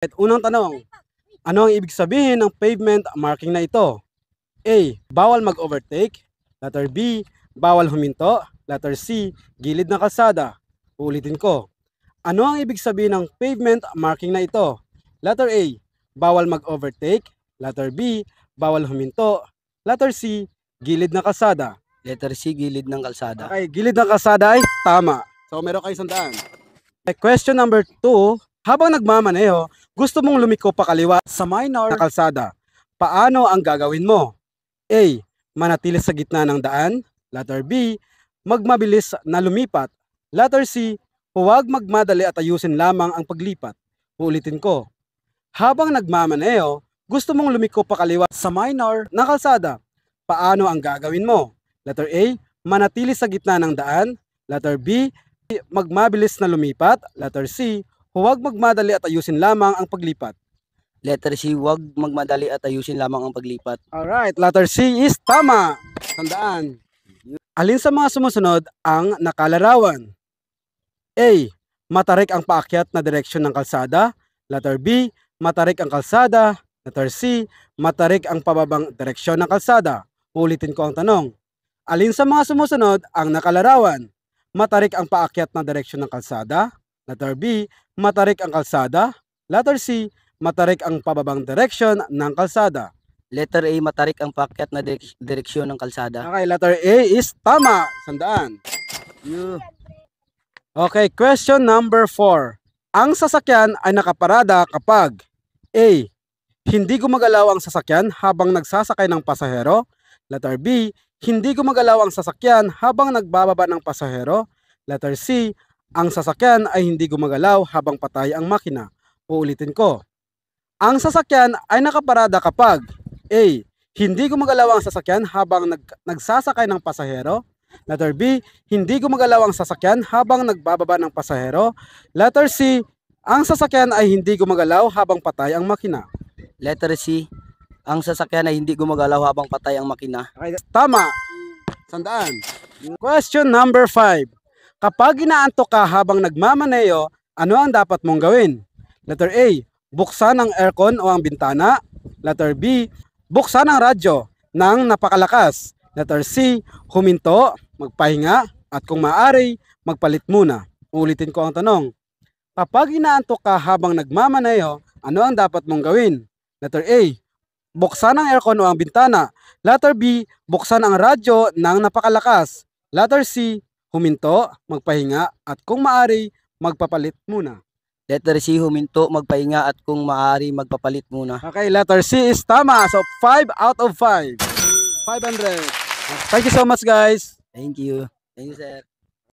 At unang tanong, ano ang ibig sabihin ng pavement marking na ito? A. Bawal mag-overtake. Letter B. Bawal huminto. Letter C. Gilid ng kalsada. Uulitin ko. Ano ang ibig sabihin ng pavement marking na ito? Letter A. Bawal mag-overtake. Letter B. Bawal huminto. Letter C. Gilid ng kalsada. Letter C, gilid ng kalsada. Okay, gilid ng kalsada ay tama. So meron kayo 100. Okay, question number 2. Habang nagmamaneho, gusto mong lumiko pa kaliwa sa minor na kalsada. Paano ang gagawin mo? A. Manatili sa gitna ng daan. Letter B. Magmabilis na lumipat. Letter C. Huwag magmadali at ayusin lamang ang paglipat. Uulitin ko. Habang nagmamaneho, gusto mong lumiko pa kaliwa sa minor na kalsada. Paano ang gagawin mo? Letter A. Manatili sa gitna ng daan. Letter B. Magmabilis na lumipat. Letter C. Huwag magmadali at ayusin lamang ang paglipat. Letter C, huwag magmadali at ayusin lamang ang paglipat. Alright, letter C is tama. Tandaan. Alin sa mga sumusunod ang nakalarawan? A. Matarik ang paakyat na direksyon ng kalsada. Letter B. Matarik ang kalsada. Letter C. Matarik ang pababang direksyon ng kalsada. Ulitin ko ang tanong. Alin sa mga sumusunod ang nakalarawan? Matarik ang paakyat na direksyon ng kalsada. Letter B. Matarik ang kalsada. Letter C. Matarik ang pababang direksyon ng kalsada. Letter A, matarik ang paakyat na direksyon ng kalsada. Okay, letter A is tama. 100. Okay, question number 4. Ang sasakyan ay nakaparada kapag A. Hindi gumagalaw ang sasakyan habang nagsasakay ng pasahero. Letter B. Hindi gumagalaw ang sasakyan habang nagbababa ng pasahero. Letter C. Ang sasakyan ay hindi gumagalaw habang patay ang makina. Uulitin ko. Ang sasakyan ay nakaparada kapag A. Hindi gumagalaw ang sasakyan habang nagsasakay ng pasahero. Letter B. Hindi gumagalaw ang sasakyan habang nagbababa ng pasahero. Letter C. Ang sasakyan ay hindi gumagalaw habang patay ang makina. Letter C, ang sasakyan ay hindi gumagalaw habang patay ang makina. Okay, tama. 100. Question number 5. Kapag inaantok ka habang nagmamaneho, ano ang dapat mong gawin? Letter A. Buksan ang aircon o ang bintana. Letter B. Buksan ang radyo ng napakalakas. Letter C. Huminto, magpahinga, at kung maaari, magpalit muna. Ulitin ko ang tanong. Kapag inaantok ka habang nagmamaneho, ano ang dapat mong gawin? Letter A. Buksan ang aircon o ang bintana. Letter B. Buksan ang radyo ng napakalakas. Letter C. Huminto, magpahinga, at kung maaari, magpapalit muna. Letter C, huminto, magpahinga, at kung maaari, magpapalit muna. Okay, letter C is tama. So, 5 out of 5. 500. Thank you so much, guys. Thank you. Thank you, sir.